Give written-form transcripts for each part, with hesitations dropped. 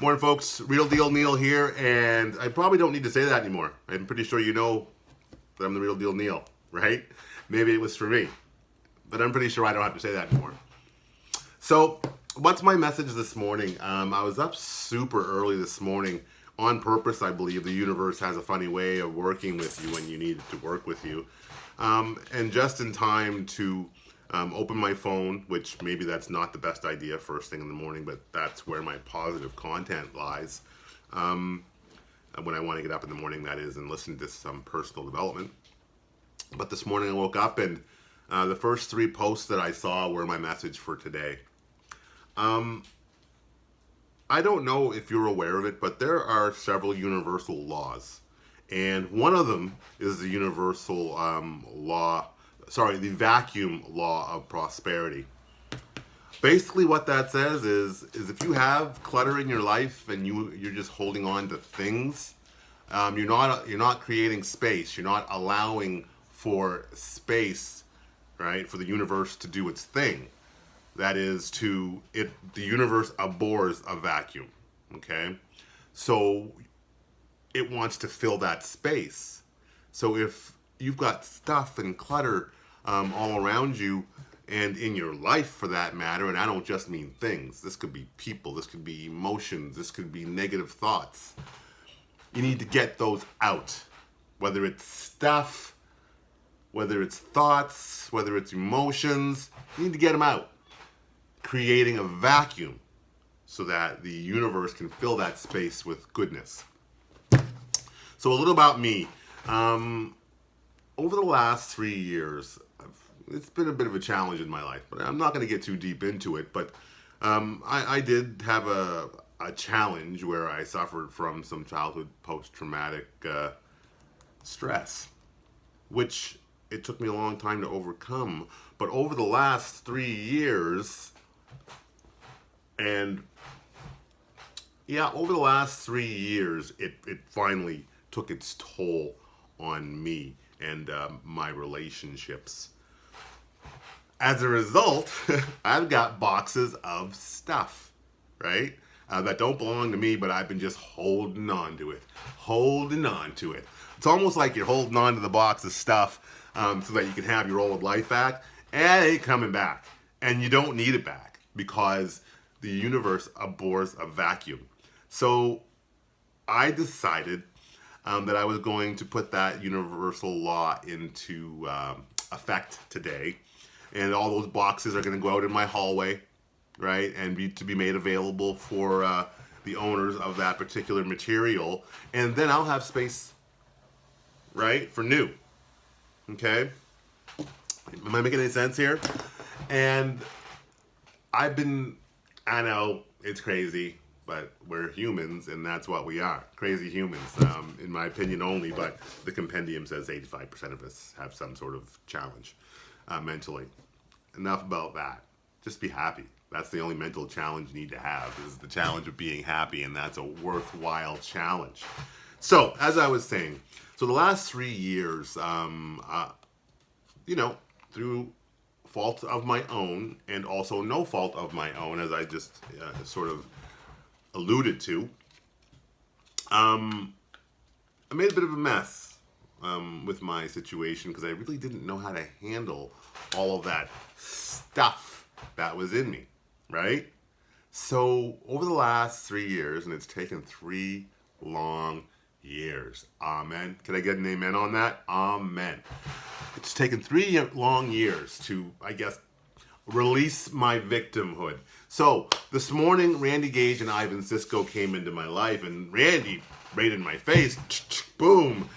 Morning, folks. Real Deal Neil here, and I probably don't need to say that anymore. I'm pretty sure you know that I'm the Real Deal Neil, right? Maybe it was for me, but I'm pretty sure I don't have to say that anymore. So, what's my message this morning? I was up super early this morning on purpose. I believe the universe has a funny way of working with you when you need it to work with you. And just in time to open my phone, which maybe that's not the best idea first thing in the morning, but that's where my positive content lies. When I want to get up in the morning, that is, and listen to some personal development. But this morning I woke up and the first three posts that I saw were my message for today. I don't know if you're aware of it, but there are several universal laws. And one of them is the universal the vacuum law of prosperity. Basically what that says is if you have clutter in your life and you're just holding on to things, you're not creating space. You're not allowing for space, right, for the universe to do its thing. That is the universe abhors a vacuum, okay? So it wants to fill that space. So if you've got stuff and clutter all around you and in your life for that matter, and I don't just mean things, this could be people, this could be emotions, this could be negative thoughts, you need to get those out. Whether it's stuff, whether it's thoughts, whether it's emotions, you need to get them out. Creating a vacuum so that the universe can fill that space with goodness. So a little about me. Over the last 3 years, it's been a bit of a challenge in my life, but I'm not going to get too deep into it. But I did have a challenge where I suffered from some childhood post-traumatic stress, which it took me a long time to overcome. But over the last 3 years, it finally took its toll on me and my relationships. As a result, I've got boxes of stuff, right? That don't belong to me, but I've been just holding on to it. It's almost like you're holding on to the box of stuff so that you can have your old life back, and it ain't coming back. And you don't need it back because the universe abhors a vacuum. So I decided that I was going to put that universal law into effect today. And all those boxes are going to go out in my hallway, right? And to be made available for the owners of that particular material. And then I'll have space, right, for new. Okay? Am I making any sense here? And I know it's crazy, but we're humans, and that's what we are. Crazy humans, in my opinion only, but the compendium says 85% of us have some sort of challenge mentally. Enough about that. Just be happy. That's the only mental challenge you need to have, is the challenge of being happy, and that's a worthwhile challenge. So, as I was saying, the last 3 years, through fault of my own and also no fault of my own, as I just sort of alluded to, I made a bit of a mess with my situation because I really didn't know how to handle all of that stuff that was in me, right? So over the last 3 years, and it's taken 3 long years, amen. Can I get an amen on that? Amen. It's taken 3 long years to, I guess, release my victimhood. So this morning, Randy Gage and Ivan Cisco came into my life, and Randy, right in my face, boom,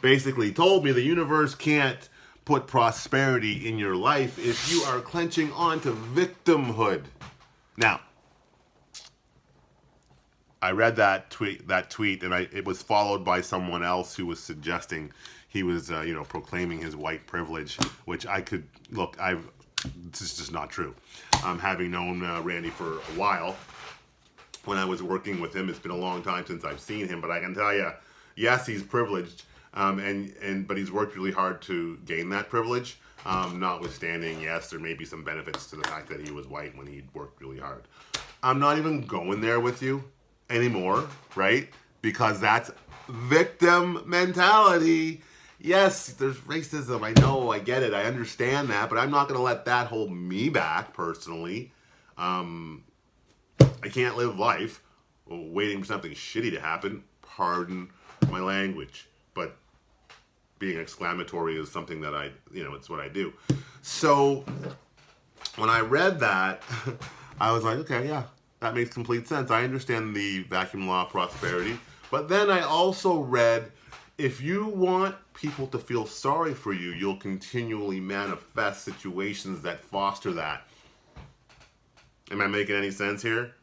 basically told me the universe can't put prosperity in your life if you are clenching onto victimhood. Now, I read that tweet, and it was followed by someone else who was suggesting he was, proclaiming his white privilege, which this is just not true. Having known Randy for a while, when I was working with him, it's been a long time since I've seen him, but I can tell you, yes, he's privileged, but he's worked really hard to gain that privilege. Notwithstanding, yes, there may be some benefits to the fact that he was white when he worked really hard. I'm not even going there with you anymore, right? Because that's victim mentality. Yes, there's racism. I know, I get it, I understand that, but I'm not going to let that hold me back personally. I can't live life waiting for something shitty to happen. Pardon my language, but being exclamatory is something that it's what I do. So when I read that, I was like, okay, yeah, that makes complete sense. I understand the vacuum law of prosperity. But then I also read, if you want people to feel sorry for you, you'll continually manifest situations that foster that. Am I making any sense here?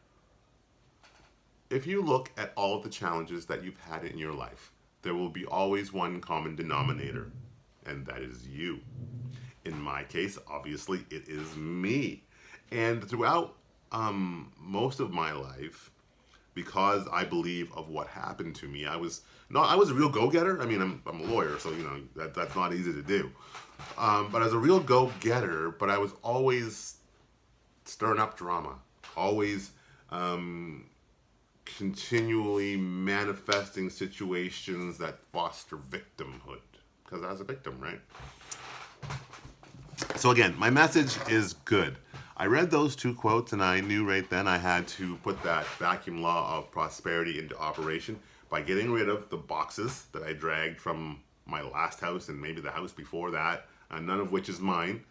If you look at all of the challenges that you've had in your life, there will be always one common denominator, and that is you. In my case, obviously, it is me. And throughout most of my life, because I believe of what happened to me, I was a real go-getter. I mean, I'm a lawyer, so that's not easy to do. But as a real go-getter, but I was always stirring up drama, always continually manifesting situations that foster victimhood, because I was a victim, right? So again, my message is good. I read those two quotes and I knew right then I had to put that vacuum law of prosperity into operation by getting rid of the boxes that I dragged from my last house and maybe the house before that, none of which is mine.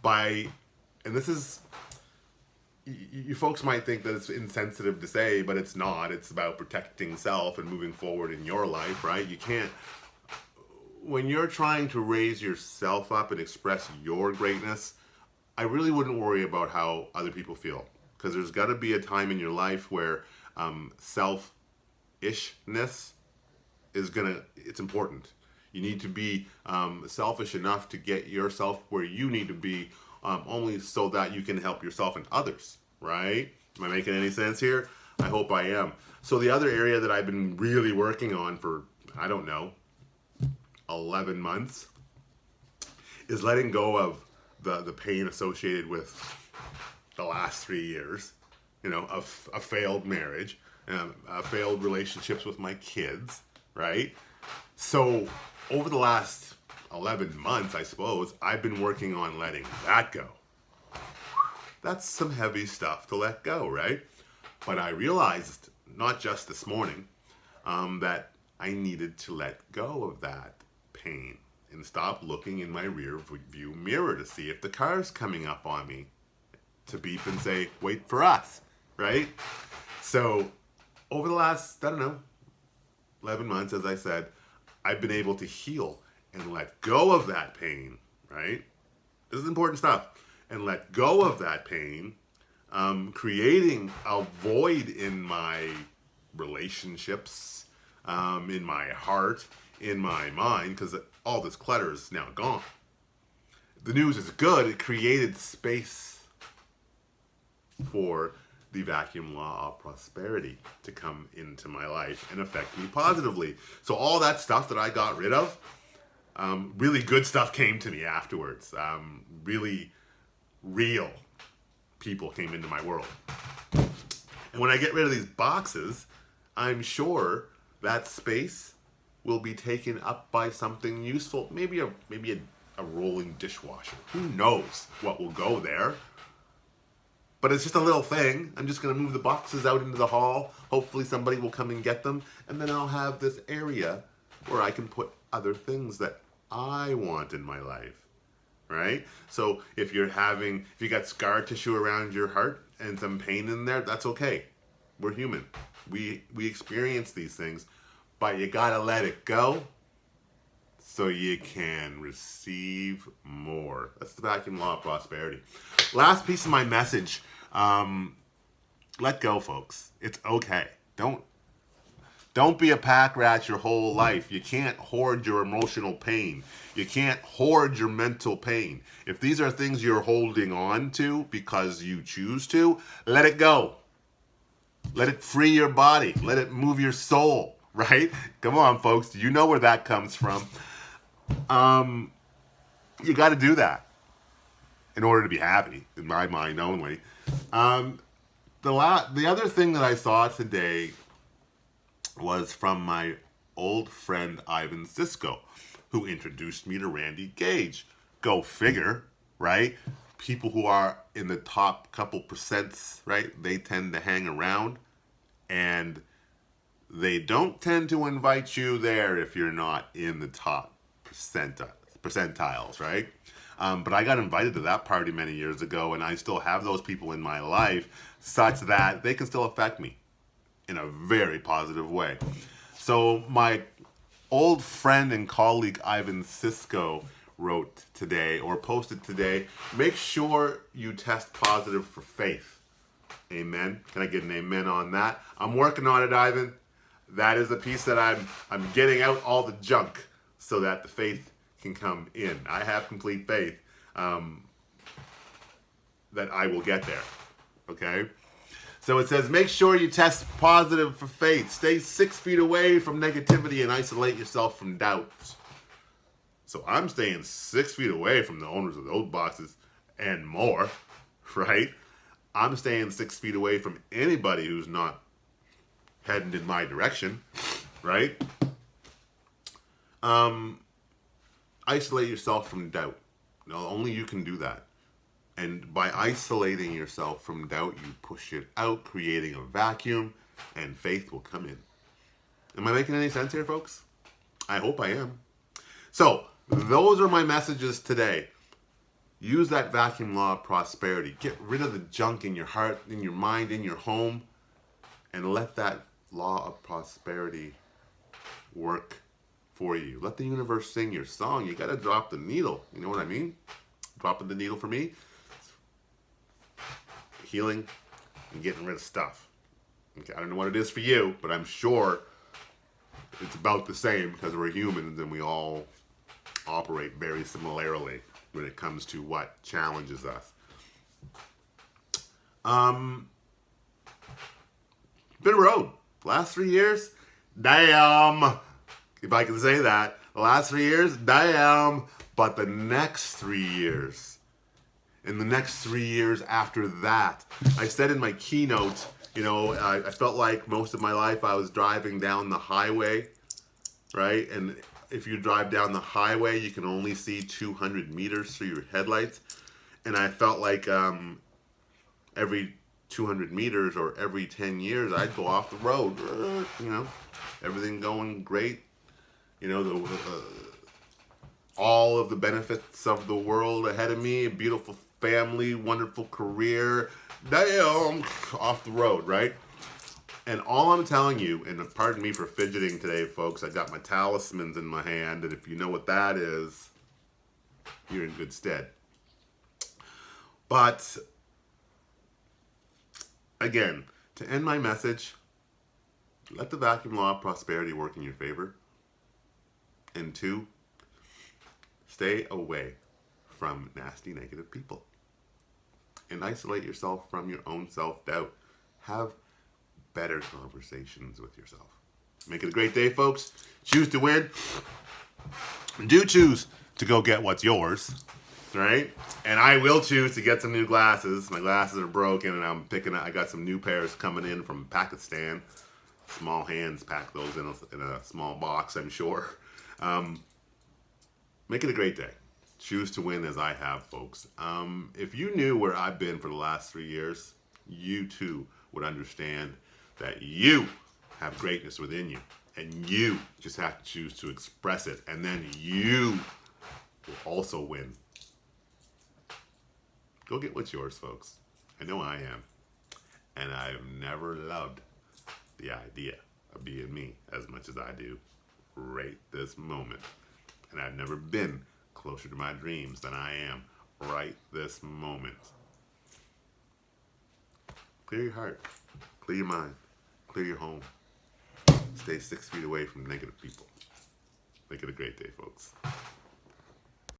And this is, you folks might think that it's insensitive to say, but it's not. It's about protecting self and moving forward in your life, right? You can't, when you're trying to raise yourself up and express your greatness, I really wouldn't worry about how other people feel, because there's got to be a time in your life where self-ishness it's important. You need to be selfish enough to get yourself where you need to be, only so that you can help yourself and others, right? Am I making any sense here? I hope I am. So the other area that I've been really working on for, 11 months is letting go of the pain associated with the last 3 years, of a failed marriage, failed relationships with my kids, right? So over the last 11 months, I suppose, I've been working on letting that go. That's some heavy stuff to let go, right? But I realized, not just this morning, that I needed to let go of that pain and stop looking in my rear view mirror to see if the car's coming up on me to beep and say, wait for us, right? So over the last, 11 months, as I said, I've been able to heal and let go of that pain, right? This is important stuff. And let go of that pain, creating a void in my relationships, in my heart, in my mind, because all this clutter is now gone. The news is good. It created space for the vacuum law of prosperity to come into my life and affect me positively. So all that stuff that I got rid of, really good stuff came to me afterwards. Really real people came into my world. And when I get rid of these boxes, I'm sure that space will be taken up by something useful. Maybe a rolling dishwasher. Who knows what will go there? But it's just a little thing. I'm just going to move the boxes out into the hall. Hopefully somebody will come and get them. And then I'll have this area where I can put other things that I want in my life. Right? So if you got scar tissue around your heart and some pain in there, that's okay. We're human. We experience these things, but you gotta let it go so you can receive more. That's the vacuum law of prosperity. Last piece of my message, let go, folks. It's okay. Don't be a pack rat your whole life. You can't hoard your emotional pain. You can't hoard your mental pain. If these are things you're holding on to because you choose to, let it go. Let it free your body. Let it move your soul, right? Come on, folks. You know where that comes from. You got to do that in order to be happy, in my mind only. The other thing that I saw today was from my old friend Ivan Cisco, who introduced me to Randy Gage. Go figure, right? People who are in the top couple percents, right? They tend to hang around, and they don't tend to invite you there if you're not in the top percentiles, right? But I got invited to that party many years ago, and I still have those people in my life such that they can still affect me in a very positive way. So my old friend and colleague Ivan Cisco wrote today, or posted today, make sure you test positive for faith. Amen. Can I get an amen on that? I'm working on it, Ivan. That is a piece that I'm getting out all the junk so that the faith can come in. I have complete faith that I will get there. Okay? So it says, make sure you test positive for faith. Stay 6 feet away from negativity and isolate yourself from doubts. So I'm staying 6 feet away from the owners of those boxes and more, right? I'm staying 6 feet away from anybody who's not heading in my direction, right? Isolate yourself from doubt. No, only you can do that. And by isolating yourself from doubt, you push it out, creating a vacuum, and faith will come in. Am I making any sense here, folks? I hope I am. So, those are my messages today. Use that vacuum law of prosperity. Get rid of the junk in your heart, in your mind, in your home, and let that law of prosperity work for you. Let the universe sing your song. You got to drop the needle. You know what I mean? Dropping the needle for me, healing and getting rid of stuff. Okay, I don't know what it is for you, but I'm sure it's about the same because we're humans and we all operate very similarly when it comes to what challenges us. Been a road. Last 3 years, damn. If I can say that. The last 3 years, damn. But the next 3 years, and the next 3 years after that, I said in my keynote, I felt like most of my life I was driving down the highway, right? And if you drive down the highway, you can only see 200 meters through your headlights. And I felt like every 200 meters or every 10 years, I'd go off the road, everything going great, all of the benefits of the world ahead of me, a beautiful family, wonderful career, damn, off the road, right? And all I'm telling you, and pardon me for fidgeting today, folks, I got my talismans in my hand, and if you know what that is, you're in good stead. But, again, to end my message, let the vacuum law of prosperity work in your favor. And 2, stay away from nasty, negative people. And isolate yourself from your own self-doubt. Have better conversations with yourself. Make it a great day, folks. Choose to win. Do choose to go get what's yours, right? And I will choose to get some new glasses. My glasses are broken, and I got some new pairs coming in from Pakistan. Small hands pack those in a small box, I'm sure. Make it a great day. Choose to win as I have, folks. If you knew where I've been for the last 3 years, you too would understand that you have greatness within you. And you just have to choose to express it. And then you will also win. Go get what's yours, folks. I know I am. And I've never loved the idea of being me as much as I do right this moment. And I've never been closer to my dreams than I am right this moment. Clear your heart, clear your mind, clear your home. Stay 6 feet away from negative people. Make it a great day, folks.